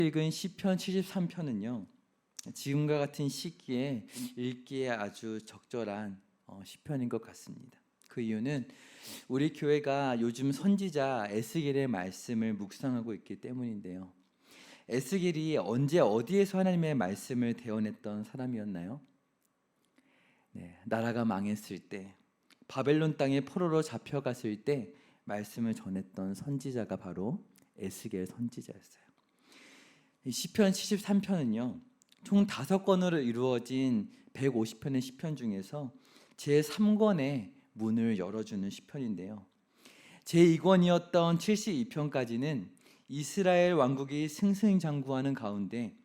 읽은 시편 73편은요. 지금과 같은 시기에 읽기에 아주 적절한 시편인 것 같습니다. 그 이유는 우리 교회가 요즘 선지자 에스겔의 말씀을 묵상하고 있기 때문인데요. 에스겔이 언제 어디에서 하나님의 말씀을 대언했던 사람이었나요? 나라가 망했을 때, 바벨론 땅에 포로로 잡혀갔을 때 말씀을 전했던 선지자가 바로 에스겔 선지자였어요. 시편 73편은요. 총 5권으로 이루어진 150편의 시편 중에서 제3권의 문을 열어주는 시편인데요. 제2권이었던 72편까지는 이스라엘 왕국이 승승장구하는 가운데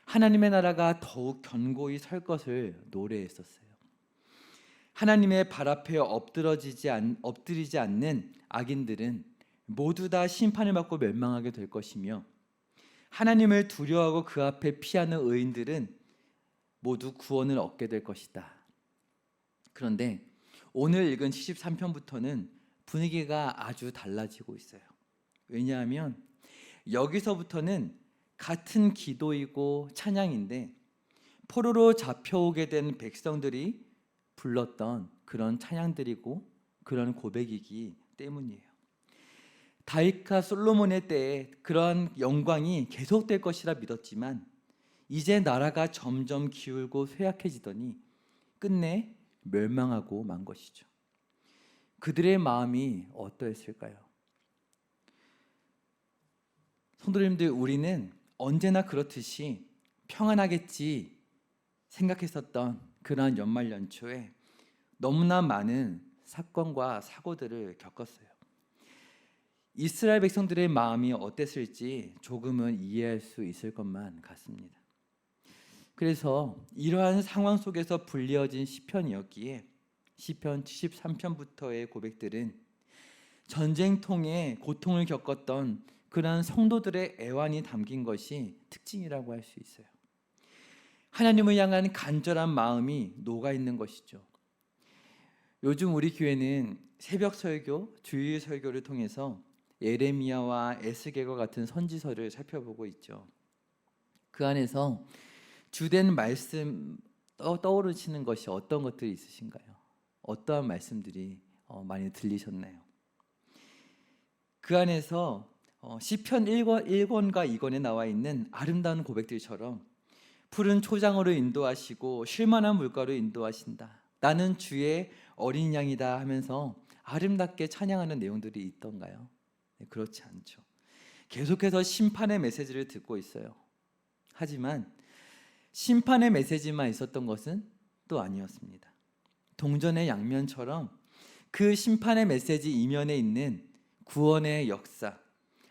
하나님의 나라가 더욱 견고히 설 것을 노래했었어요. 하나님의 발 앞에 엎드리지 않는 악인들은 모두 다 심판을 받고 멸망하게 될 것이며, 하나님을 두려워하고 그 앞에 피하는 의인들은 모두 구원을 얻게 될 것이다. 그런데 오늘 읽은 73편부터는 분위기가 아주 달라지고 있어요. 왜냐하면 여기서부터는 같은 기도이고 찬양인데 포로로 잡혀오게 된 백성들이 불렀던 그런 찬양들이고 그런 고백이기 때문이에요. 다윗과 솔로몬의 때에 그런 영광이 계속될 것이라 믿었지만 이제 나라가 점점 기울고 쇠약해지더니 끝내 멸망하고 만 것이죠. 그들의 마음이 어떠했을까요? 성도님들, 우리는 언제나 그렇듯이 평안하겠지 생각했었던 그러한 연말 연초에 너무나 많은 사건과 사고들을 겪었어요. 이스라엘 백성들의 마음이 어땠을지 조금은 이해할 수 있을 것만 같습니다. 그래서 이러한 상황 속에서 불리어진 시편이었기에 시편 73편부터의 고백들은 전쟁통에 고통을 겪었던 그러한 성도들의 애환이 담긴 것이 특징이라고 할 수 있어요. 하나님을 향한 간절한 마음이 녹아있는 것이죠. 요즘 우리 교회는 새벽 설교, 주일 설교를 통해서 예레미야와 에스겔과 같은 선지서를 살펴보고 있죠. 그 안에서 주된 말씀 떠오르시는 것이 어떤 것들이 있으신가요? 어떠한 말씀들이 많이 들리셨나요? 그 안에서 시편 1권과 2권에 나와 있는 아름다운 고백들처럼 푸른 초장으로 인도하시고 쉴만한 물가로 인도하신다, 나는 주의 어린 양이다 하면서 아름답게 찬양하는 내용들이 있던가요? 그렇지 않죠. 계속해서 심판의 메시지를 듣고 있어요. 하지만 심판의 메시지만 있었던 것은 또 아니었습니다. 동전의 양면처럼 그 심판의 메시지 이면에 있는 구원의 역사,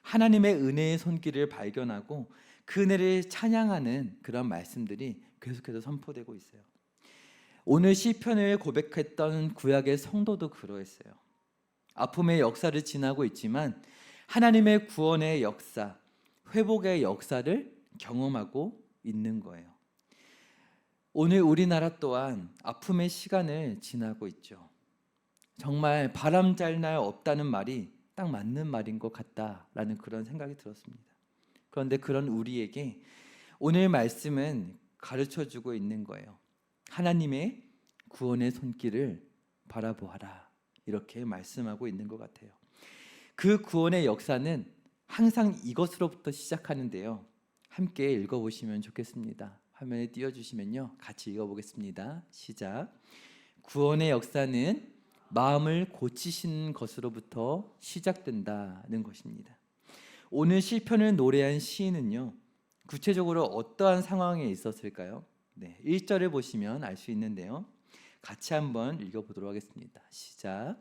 하나님의 은혜의 손길을 발견하고 그 은혜를 찬양하는 그런 말씀들이 계속해서 선포되고 있어요. 오늘 시편을 고백했던 구약의 성도도 그러했어요. 아픔의 역사를 지나고 있지만 하나님의 구원의 역사, 회복의 역사를 경험하고 있는 거예요. 오늘 우리나라 또한 아픔의 시간을 지나고 있죠. 정말 바람 잘 날 없다는 말이 딱 맞는 말인 것 같다라는 그런 생각이 들었습니다. 그런데 그런 우리에게 오늘 말씀은 가르쳐주고 있는 거예요. 하나님의 구원의 손길을 바라보아라, 이렇게 말씀하고 있는 것 같아요. 그 구원의 역사는 항상 이것으로부터 시작하는데요. 함께 읽어보시면 좋겠습니다. 화면에 띄워주시면요, 같이 읽어보겠습니다. 시작. 구원의 역사는 마음을 고치시는 것으로부터 시작된다는 것입니다. 오늘 시편을 노래한 시인은요, 구체적으로 어떠한 상황에 있었을까요? 1절을 보시면 알 수 있는데요, 같이 한번 읽어보도록 하겠습니다. 시작.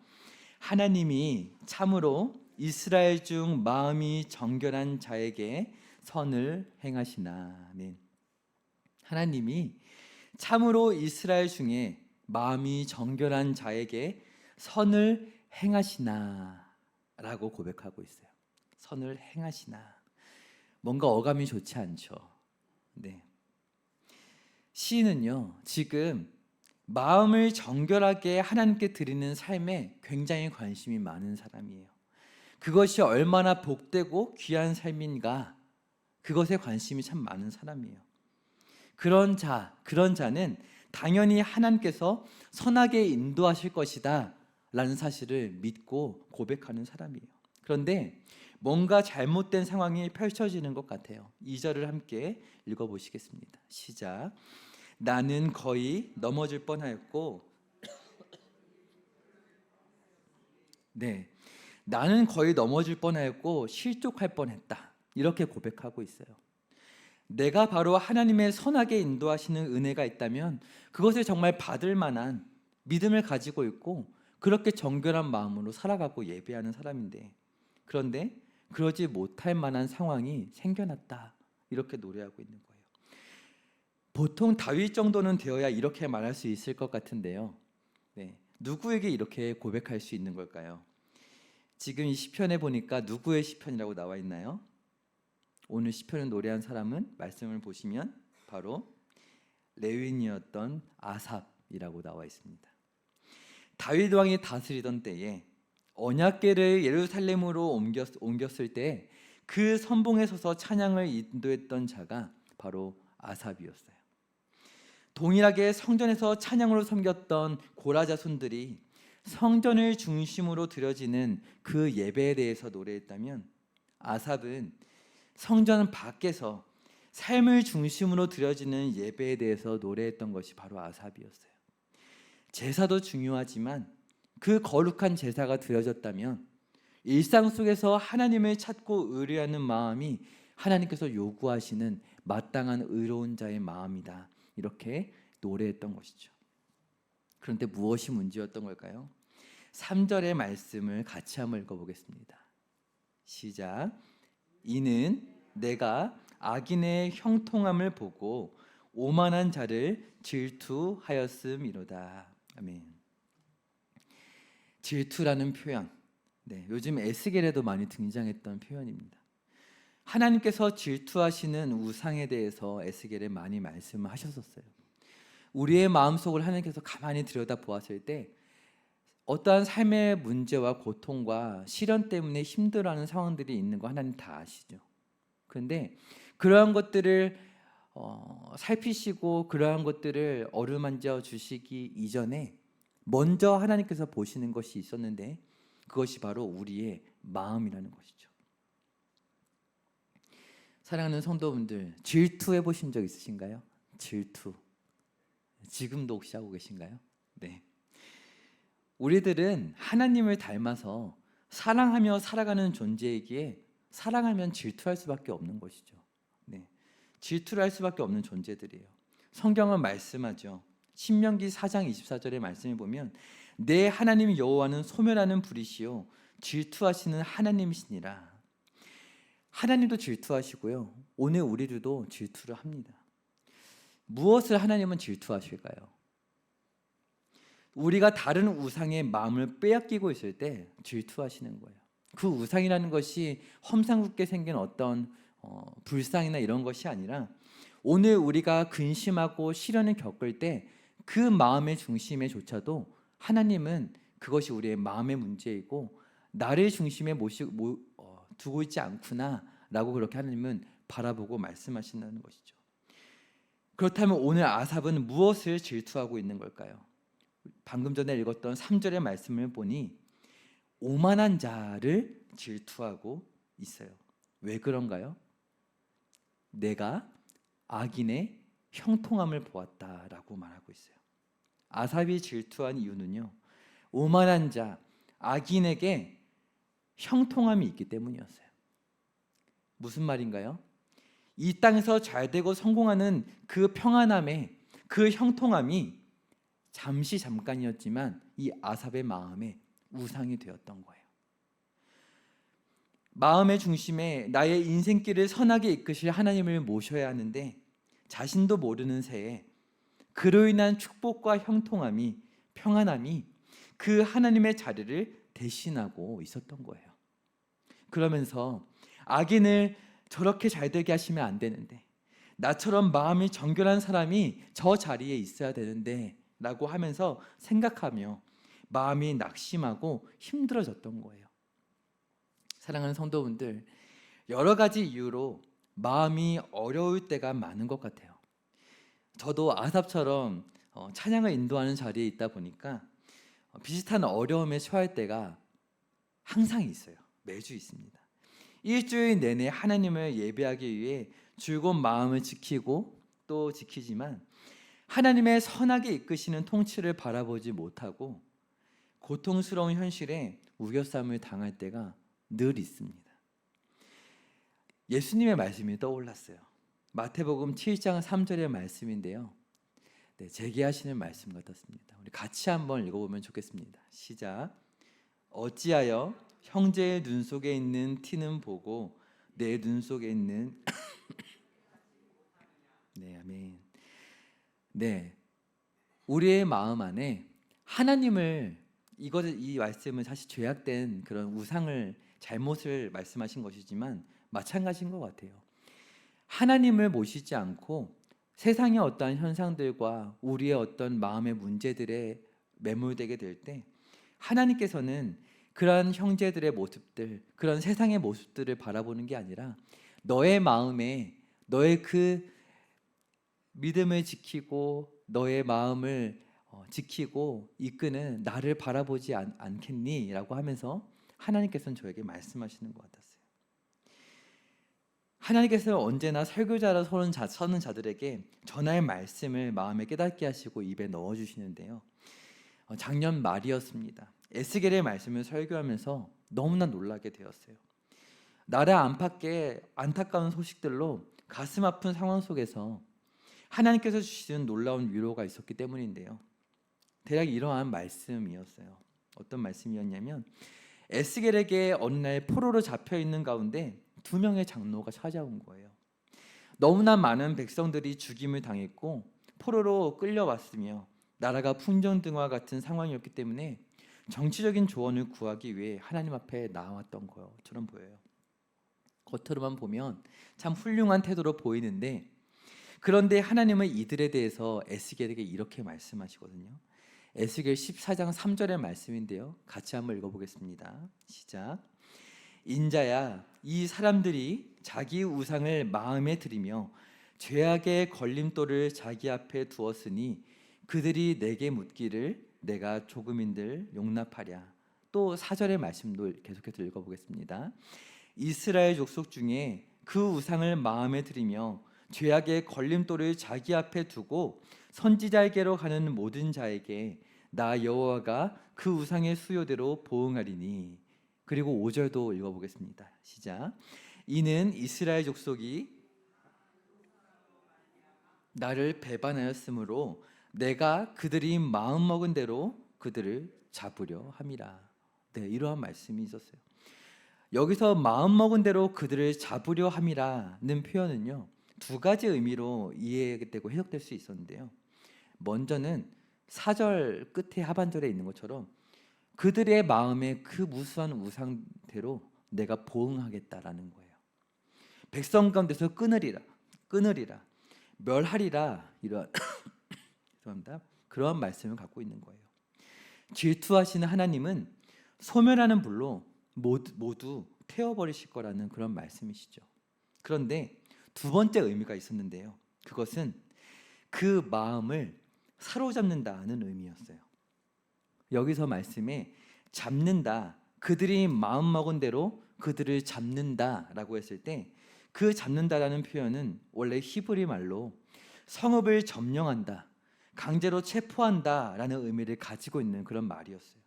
하나님이 참으로 이스라엘 중 마음이 정결한 자에게 선을 행하시나. 아멘. 하나님이 참으로 이스라엘 중에 마음이 정결한 자에게 선을 행하시나 라고 고백하고 있어요. 선을 행하시나. 뭔가 어감이 좋지 않죠. 시인은요, 지금 마음을 정결하게 하나님께 드리는 삶에 굉장히 관심이 많은 사람이에요. 그것이 얼마나 복되고 귀한 삶인가, 그것에 관심이 참 많은 사람이에요. 그런 자는 당연히 하나님께서 선하게 인도하실 것이다 라는 사실을 믿고 고백하는 사람이에요. 그런데 뭔가 잘못된 상황이 펼쳐지는 것 같아요. 2절을 함께 읽어보시겠습니다. 시작. 나는 거의 넘어질 뻔하였고 나는 거의 넘어질 뻔하였고 실족할 뻔했다. 이렇게 고백하고 있어요. 내가 바로 하나님의 선하게 인도하시는 은혜가 있다면 그것을 정말 받을 만한 믿음을 가지고 있고 그렇게 정결한 마음으로 살아가고 예배하는 사람인데, 그런데 그러지 못할 만한 상황이 생겨났다. 이렇게 노래하고 있는 거예요. 보통 다윗 정도는 되어야 이렇게 말할 수 있을 것 같은데요. 누구에게 이렇게 고백할 수 있는 걸까요? 지금 이 시편에 보니까 누구의 시편이라고 나와 있나요? 오늘 시편을 노래한 사람은 말씀을 보시면 바로 레위인이었던 아삽이라고 나와 있습니다. 다윗 왕이 다스리던 때에 언약궤를 예루살렘으로 옮겼을 때 그 선봉에 서서 찬양을 인도했던 자가 바로 아삽이었어요. 동일하게 성전에서 찬양으로 섬겼던 고라 자손들이 성전을 중심으로 드려지는 그 예배에 대해서 노래했다면, 아삽은 성전 밖에서 삶을 중심으로 드려지는 예배에 대해서 노래했던 것이 바로 아삽이었어요. 제사도 중요하지만 그 거룩한 제사가 드려졌다면 일상 속에서 하나님을 찾고 의뢰하는 마음이 하나님께서 요구하시는 마땅한 의로운 자의 마음이다. 이렇게 노래했던 것이죠. 그런데 무엇이 문제였던 걸까요? 3절의 말씀을 같이 한번 읽어보겠습니다. 시작. 이는 내가 악인의 형통함을 보고 오만한 자를 질투하였음이로다. 아멘. 질투라는 표현, 요즘 에스겔에도 많이 등장했던 표현입니다. 하나님께서 질투하시는 우상에 대해서 에스겔에 많이 말씀을 하셨었어요. 우리의 마음속을 하나님께서 가만히 들여다보았을 때 어떠한 삶의 문제와 고통과 시련 때문에 힘들어하는 상황들이 있는 거 하나님 다 아시죠. 그런데 그러한 것들을 살피시고 그러한 것들을 어루만져 주시기 이전에 먼저 하나님께서 보시는 것이 있었는데, 그것이 바로 우리의 마음이라는 것이죠. 사랑하는 성도분들, 질투해 보신 적 있으신가요? 질투. 지금도 혹시 하고 계신가요? 네. 우리들은 하나님을 닮아서 사랑하며 살아가는 존재이기에 사랑하면 질투할 수밖에 없는 것이죠. 질투를 할 수밖에 없는 존재들이에요. 성경은 말씀하죠. 신명기 4장 24절의 말씀을 보면 내 하나님 여호와는 소멸하는 불이시요 질투하시는 하나님이시니라. 하나님도 질투하시고요. 오늘 우리들도 질투를 합니다. 무엇을 하나님은 질투하실까요? 우리가 다른 우상의 마음을 빼앗기고 있을 때 질투하시는 거예요. 그 우상이라는 것이 험상궂게 생긴 어떤 불상이나 이런 것이 아니라, 오늘 우리가 근심하고 시련을 겪을 때 그 마음의 중심에조차도 하나님은 그것이 우리의 마음의 문제이고 나를 중심에 두고 있지 않구나 라고 그렇게 하나님은 바라보고 말씀하신다는 것이죠. 그렇다면 오늘 아삽은 무엇을 질투하고 있는 걸까요? 방금 전에 읽었던 3절의 말씀을 보니 오만한 자를 질투하고 있어요. 왜 그런가요? 내가 악인의 형통함을 보았다라고 말하고 있어요. 아삽이 질투한 이유는요, 오만한 자, 악인에게 형통함이 있기 때문이었어요. 무슨 말인가요? 이 땅에서 잘되고 성공하는 그 평안함에, 그 형통함이 잠깐이었지만 이 아삽의 마음에 우상이 되었던 거예요. 마음의 중심에 나의 인생길을 선하게 이끄실 하나님을 모셔야 하는데 자신도 모르는 새에 그로 인한 축복과 형통함이, 평안함이 그 하나님의 자리를 대신하고 있었던 거예요. 그러면서 악인을 저렇게 잘되게 하시면 안 되는데, 나처럼 마음이 정결한 사람이 저 자리에 있어야 되는데 라고 하면서 생각하며 마음이 낙심하고 힘들어졌던 거예요. 사랑하는 성도분들, 여러 가지 이유로 마음이 어려울 때가 많은 것 같아요. 저도 아삽처럼 찬양을 인도하는 자리에 있다 보니까 비슷한 어려움에 처할 때가 항상 있어요. 매주 있습니다. 일주일 내내 하나님을 예배하기 위해 즐거운 마음을 지키고 또 지키지만 하나님의 선하게 이끄시는 통치를 바라보지 못하고 고통스러운 현실에 우겨쌈을 당할 때가 늘 있습니다. 예수님의 말씀이 떠올랐어요. 마태복음 7장 3절의 말씀인데요. 네, 재기하시는 말씀 같았습니다. 우리 같이 한번 읽어보면 좋겠습니다. 시작. 어찌하여 형제의 눈 속에 있는 티는 보고 내 눈 속에 있는 네, 아멘. 네, 우리의 마음 안에 하나님을 이 말씀은 사실 죄악된 그런 우상을 잘못을 말씀하신 것이지만 마찬가지인 것 같아요. 하나님을 모시지 않고 세상의 어떠한 현상들과 우리의 어떤 마음의 문제들에 매몰되게 될 때 하나님께서는 그런 형제들의 모습들, 그런 세상의 모습들을 바라보는 게 아니라 너의 마음에 너의 그 믿음을 지키고 너의 마음을 지키고 이끄는 나를 바라보지 않겠니? 라고 하면서 하나님께서는 저에게 말씀하시는 것 같았어요. 하나님께서 언제나 설교자로 서는 자들에게 전할 말씀을 마음에 깨닫게 하시고 입에 넣어주시는데요. 작년 말이었습니다. 에스겔의 말씀을 설교하면서 너무나 놀라게 되었어요. 나라 안팎의 안타까운 소식들로 가슴 아픈 상황 속에서 하나님께서 주시는 놀라운 위로가 있었기 때문인데요. 대략 이러한 말씀이었어요. 어떤 말씀이었냐면 에스겔에게 어느 날 포로로 잡혀 있는 가운데 2명의 장로가 찾아온 거예요. 너무나 많은 백성들이 죽임을 당했고 포로로 끌려왔으며 나라가 풍전등화 같은 상황이었기 때문에 정치적인 조언을 구하기 위해 하나님 앞에 나왔던 것처럼 보여요. 겉으로만 보면 참 훌륭한 태도로 보이는데 그런데 하나님은 이들에 대해서 에스겔에게 이렇게 말씀하시거든요. 에스겔 14장 3절의 말씀인데요. 같이 한번 읽어보겠습니다. 시작. 인자야, 이 사람들이 자기 우상을 마음에 들이며 죄악의 걸림돌을 자기 앞에 두었으니 그들이 내게 묻기를 내가 조금인들 용납하랴. 또 4절의 말씀도 계속해서 읽어보겠습니다. 이스라엘 족속 중에 그 우상을 마음에 들이며 죄악의 걸림돌을 자기 앞에 두고 선지자에게로 가는 모든 자에게 나 여호와가 그 우상의 수요대로 보응하리니. 그리고 5절도 읽어보겠습니다. 시작. 이는 이스라엘 족속이 나를 배반하였으므로 내가 그들이 마음먹은 대로 그들을 잡으려 함이라. 네, 이러한 말씀이 있었어요. 여기서 마음먹은 대로 그들을 잡으려 함이라는 표현은요 2가지 의미로 이해되고 해석될 수 있었는데요. 먼저는 4절 끝에 하반절에 있는 것처럼 그들의 마음에 그 무수한 우상대로 내가 보응하겠다라는 거예요. 백성 가운데서 끊으리라, 멸하리라 이런 죄송합니다. 그러한 말씀을 갖고 있는 거예요. 질투하시는 하나님은 소멸하는 불로 모두 태워버리실 거라는 그런 말씀이시죠. 그런데 2번째 의미가 있었는데요. 그것은 그 마음을 사로잡는다는 의미였어요. 여기서 말씀에 잡는다, 그들이 마음먹은 대로 그들을 잡는다라고 했을 때 그 잡는다라는 표현은 원래 히브리 말로 성읍을 점령한다, 강제로 체포한다라는 의미를 가지고 있는 그런 말이었어요.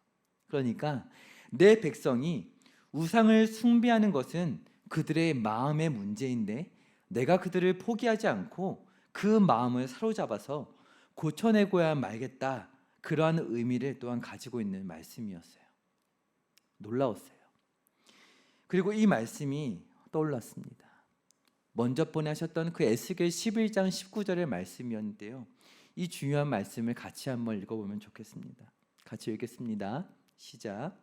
그러니까 내 백성이 우상을 숭배하는 것은 그들의 마음의 문제인데 내가 그들을 포기하지 않고 그 마음을 사로잡아서 고쳐내고야 말겠다, 그러한 의미를 또한 가지고 있는 말씀이었어요. 놀라웠어요. 그리고 이 말씀이 떠올랐습니다. 먼저 보내셨던 그 에스겔 11장 19절의 말씀이었는데요. 이 중요한 말씀을 같이 한번 읽어보면 좋겠습니다. 같이 읽겠습니다. 시작.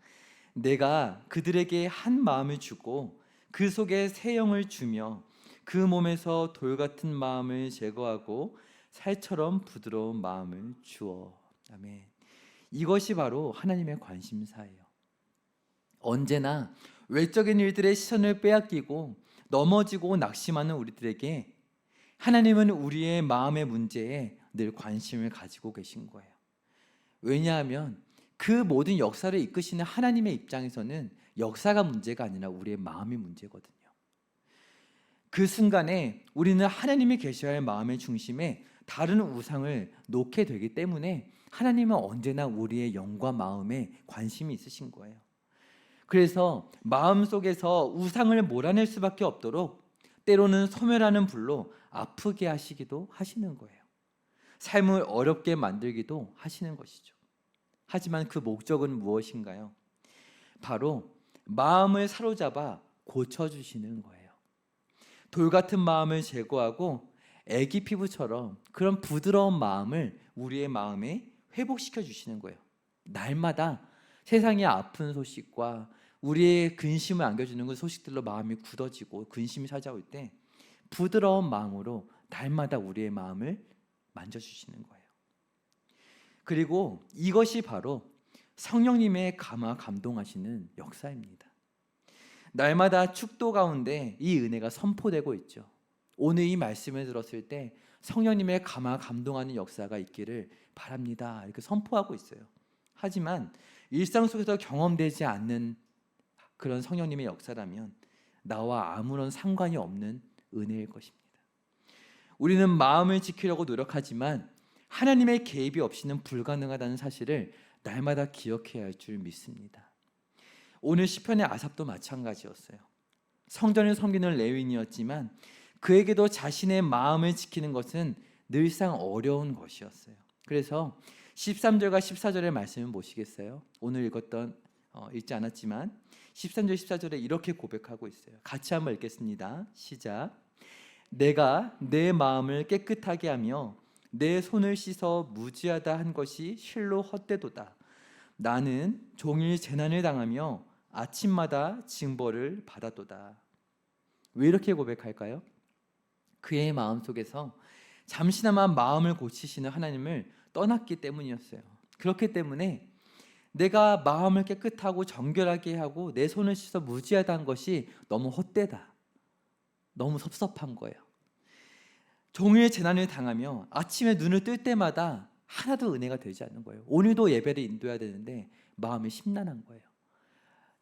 내가 그들에게 한 마음을 주고 그 속에 새 영을 주며 그 몸에서 돌 같은 마음을 제거하고 살처럼 부드러운 마음을 주어. 아멘. 이것이 바로 하나님의 관심사예요. 언제나 외적인 일들의 시선을 빼앗기고 넘어지고 낙심하는 우리들에게 하나님은 우리의 마음의 문제에 늘 관심을 가지고 계신 거예요. 왜냐하면 그 모든 역사를 이끄시는 하나님의 입장에서는 역사가 문제가 아니라 우리의 마음이 문제거든요. 그 순간에 우리는 하나님이 계셔야 할 마음의 중심에 다른 우상을 놓게 되기 때문에 하나님은 언제나 우리의 영과 마음에 관심이 있으신 거예요. 그래서 마음속에서 우상을 몰아낼 수밖에 없도록 때로는 소멸하는 불로 아프게 하시기도 하시는 거예요. 삶을 어렵게 만들기도 하시는 것이죠. 하지만 그 목적은 무엇인가요? 바로 마음을 사로잡아 고쳐주시는 거예요. 돌 같은 마음을 제거하고 애기 피부처럼 그런 부드러운 마음을 우리의 마음에 회복시켜 주시는 거예요. 날마다 세상의 아픈 소식과 우리의 근심을 안겨주는 그 소식들로 마음이 굳어지고 근심이 찾아올 때 부드러운 마음으로 날마다 우리의 마음을 만져주시는 거예요. 그리고 이것이 바로 성령님의 감동하시는 역사입니다. 날마다 축도 가운데 이 은혜가 선포되고 있죠. 오늘 이 말씀을 들었을 때 성령님의 감동하는 역사가 있기를 바랍니다. 이렇게 선포하고 있어요. 하지만 일상 속에서 경험되지 않는 그런 성령님의 역사라면 나와 아무런 상관이 없는 은혜일 것입니다. 우리는 마음을 지키려고 노력하지만 하나님의 개입이 없이는 불가능하다는 사실을 날마다 기억해야 할 줄 믿습니다. 오늘 시편의 아삽도 마찬가지였어요. 성전을 섬기는 레위인이었지만 그에게도 자신의 마음을 지키는 것은 늘상 어려운 것이었어요. 그래서 13절과 14절의 말씀을 보시겠어요? 오늘 읽지 않았지만 13절 14절에 이렇게 고백하고 있어요. 같이 한번 읽겠습니다. 시작. 내가 내 마음을 깨끗하게 하며 내 손을 씻어 무지하다 한 것이 실로 헛되도다. 나는 종일 재난을 당하며 아침마다 징벌을 받았도다. 왜 이렇게 고백할까요? 그의 마음속에서 잠시나마 마음을 고치시는 하나님을 떠났기 때문이었어요. 그렇기 때문에 내가 마음을 깨끗하고 정결하게 하고 내 손을 씻어 무지하다 한 것이 너무 헛되다. 너무 섭섭한 거예요. 종일 재난을 당하며 아침에 눈을 뜰 때마다 하나도 은혜가 되지 않는 거예요. 오늘도 예배를 인도해야 되는데 마음이 심란한 거예요.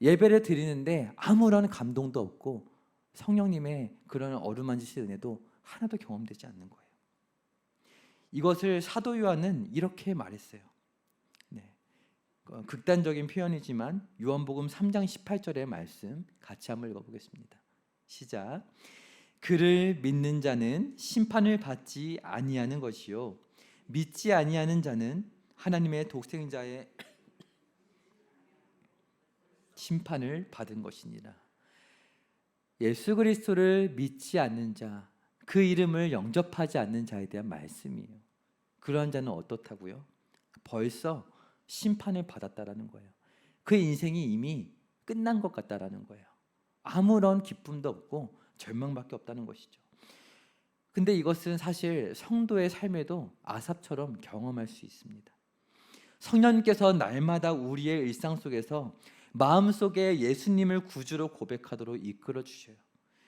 예배를 드리는데 아무런 감동도 없고 성령님의 그런 어루만지신 은혜도 하나도 경험되지 않는 거예요. 이것을 사도 요한은 이렇게 말했어요. 극단적인 표현이지만 요한복음 3장 18절의 말씀 같이 한번 읽어보겠습니다. 시작. 그를 믿는 자는 심판을 받지 아니하는 것이요 믿지 아니하는 자는 하나님의 독생자의 심판을 받은 것이니라. 예수 그리스도를 믿지 않는 자, 그 이름을 영접하지 않는 자에 대한 말씀이에요. 그러한 자는 어떻다고요? 벌써 심판을 받았다라는 거예요. 그 인생이 이미 끝난 것 같다라는 거예요. 아무런 기쁨도 없고 절망밖에 없다는 것이죠. 근데 이것은 사실 성도의 삶에도 아삽처럼 경험할 수 있습니다. 성령님께서 날마다 우리의 일상 속에서 마음속에 예수님을 구주로 고백하도록 이끌어 주셔요.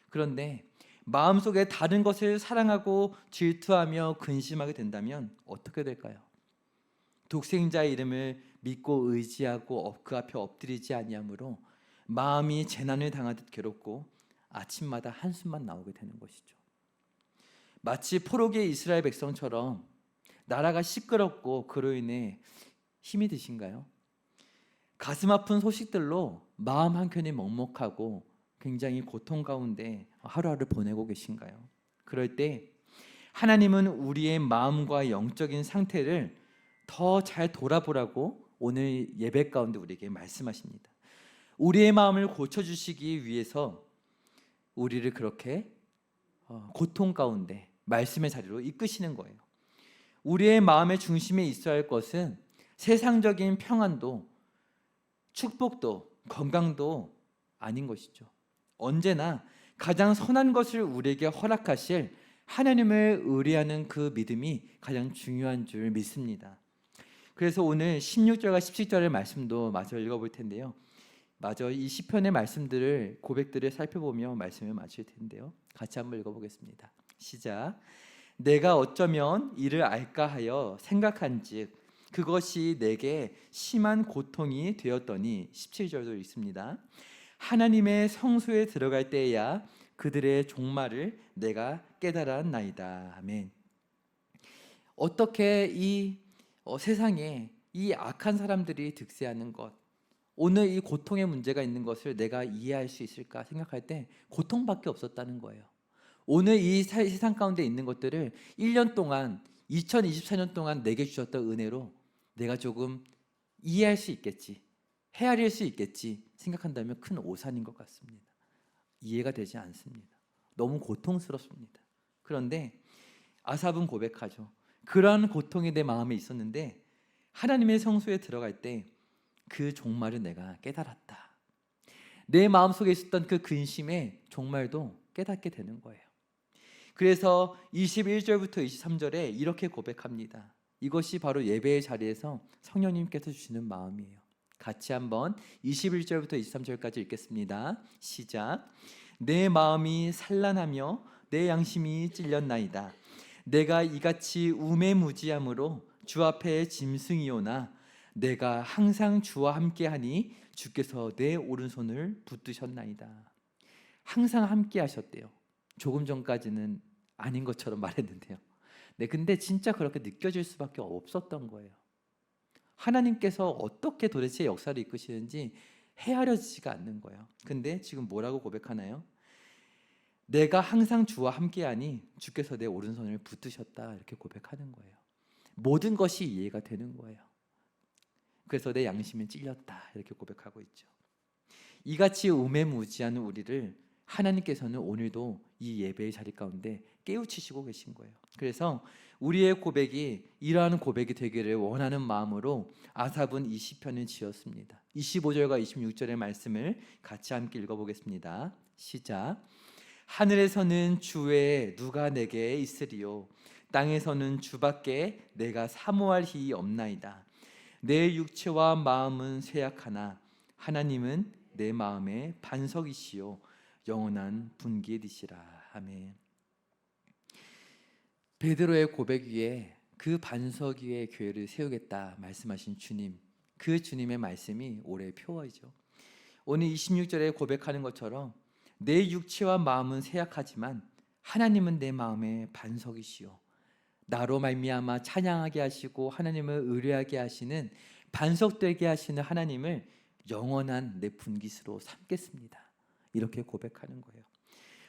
그런데 마음속에 다른 것을 사랑하고 질투하며 근심하게 된다면 어떻게 될까요? 독생자의 이름을 믿고 의지하고 그 앞에 엎드리지 아니하므로 마음이 재난을 당하듯 괴롭고 아침마다 한숨만 나오게 되는 것이죠. 마치 포로기의 이스라엘 백성처럼 나라가 시끄럽고 그로 인해 힘이 드신가요? 가슴 아픈 소식들로 마음 한켠이 먹먹하고 굉장히 고통 가운데 하루하루 보내고 계신가요? 그럴 때 하나님은 우리의 마음과 영적인 상태를 더 잘 돌아보라고 오늘 예배 가운데 우리에게 말씀하십니다. 우리의 마음을 고쳐주시기 위해서 우리를 그렇게 고통 가운데 말씀의 자리로 이끄시는 거예요. 우리의 마음의 중심에 있어야 할 것은 세상적인 평안도 축복도 건강도 아닌 것이죠. 언제나 가장 선한 것을 우리에게 허락하실 하나님을 의뢰하는 그 믿음이 가장 중요한 줄 믿습니다. 그래서 오늘 16절과 17절의 말씀도 마저 읽어볼 텐데요. 마저 이 시편의 말씀들을 고백들을 살펴보며 말씀을 마칠 텐데요. 같이 한번 읽어보겠습니다. 시작. 내가 어쩌면 이를 알까 하여 생각한즉 그것이 내게 심한 고통이 되었더니 17절도 있습니다. 하나님의 성소에 들어갈 때야 그들의 종말을 내가 깨달았나이다. 아멘. 어떻게 이 세상에 이 악한 사람들이 득세하는 것, 오늘 이 고통의 문제가 있는 것을 내가 이해할 수 있을까 생각할 때 고통밖에 없었다는 거예요. 오늘 이 세상 가운데 있는 것들을 1년 동안 2024년 동안 내게 주셨던 은혜로 내가 조금 이해할 수 있겠지, 헤아릴 수 있겠지 생각한다면 큰 오산인 것 같습니다. 이해가 되지 않습니다. 너무 고통스럽습니다. 그런데 아삽은 고백하죠. 그러한 고통이 내 마음에 있었는데 하나님의 성소에 들어갈 때 그 종말을 내가 깨달았다. 내 마음속에 있었던 그 근심의 종말도 깨닫게 되는 거예요. 그래서 21절부터 23절에 이렇게 고백합니다. 이것이 바로 예배의 자리에서 성령님께서 주시는 마음이에요. 같이 한번 21절부터 23절까지 읽겠습니다. 시작. 내 마음이 산란하며 내 양심이 찔렸나이다. 내가 이같이 우매무지함으로 주 앞에 짐승이오나 내가 항상 주와 함께하니 주께서 내 오른손을 붙드셨나이다. 항상 함께 하셨대요. 조금 전까지는 아닌 것처럼 말했는데요. 네, 근데 진짜 그렇게 느껴질 수밖에 없었던 거예요. 하나님께서 어떻게 도대체 역사를 이끄시는지 헤아려지지가 않는 거예요. 근데 지금 뭐라고 고백하나요? 내가 항상 주와 함께하니 주께서 내 오른손을 붙드셨다, 이렇게 고백하는 거예요. 모든 것이 이해가 되는 거예요. 그래서 내 양심이 찔렸다, 이렇게 고백하고 있죠. 이같이 우매무지한 우리를 하나님께서는 오늘도 이 예배의 자리 가운데 깨우치시고 계신 거예요. 그래서 우리의 고백이 이러한 고백이 되기를 원하는 마음으로 아삽은 이 시편을 지었습니다. 25절과 26절의 말씀을 같이 함께 읽어보겠습니다. 시작. 하늘에서는 주 외에 누가 내게 있으리요, 땅에서는 주밖에 내가 사모할 힘이 없나이다. 내 육체와 마음은 쇠약하나 하나님은 내 마음의 반석이시요 영원한 분기이시라. 아멘. 베드로의 고백 위에 그 반석 위에 교회를 세우겠다 말씀하신 주님, 그 주님의 말씀이 올해 표어이죠. 오늘 26절에 고백하는 것처럼 내 육체와 마음은 쇠약하지만 하나님은 내 마음의 반석이시요, 나로 말미암아 찬양하게 하시고 하나님을 의뢰하게 하시는, 반석되게 하시는 하나님을 영원한 내 분깃으로 삼겠습니다. 이렇게 고백하는 거예요.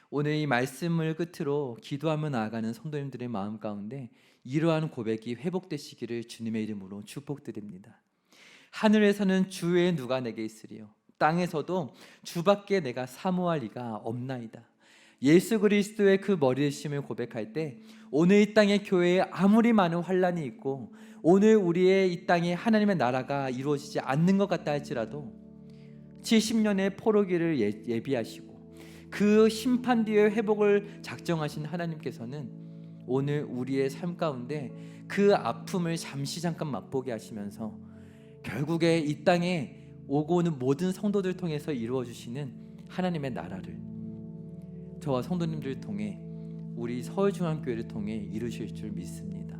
오늘 이 말씀을 끝으로 기도하며 나아가는 성도님들의 마음 가운데 이러한 고백이 회복되시기를 주님의 이름으로 축복드립니다. 하늘에서는 주 외에 누가 내게 있으리요, 땅에서도 주밖에 내가 사모할 이가 없나이다. 예수 그리스도의 그 머리심을 고백할 때 오늘 이 땅의 교회에 아무리 많은 환란이 있고 오늘 우리의 이 땅에 하나님의 나라가 이루어지지 않는 것 같다 할지라도 70년의 포로기를 예비하시고 그 심판 뒤에 회복을 작정하신 하나님께서는 오늘 우리의 삶 가운데 그 아픔을 잠깐 맛보게 하시면서 결국에 이 땅에 오고 오는 모든 성도들 통해서 이루어주시는 하나님의 나라를 저와 성도님들을 통해 우리 서울중앙교회를 통해 이루실 줄 믿습니다.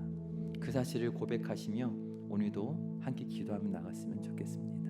그 사실을 고백하시며 오늘도 함께 기도하며 나갔으면 좋겠습니다.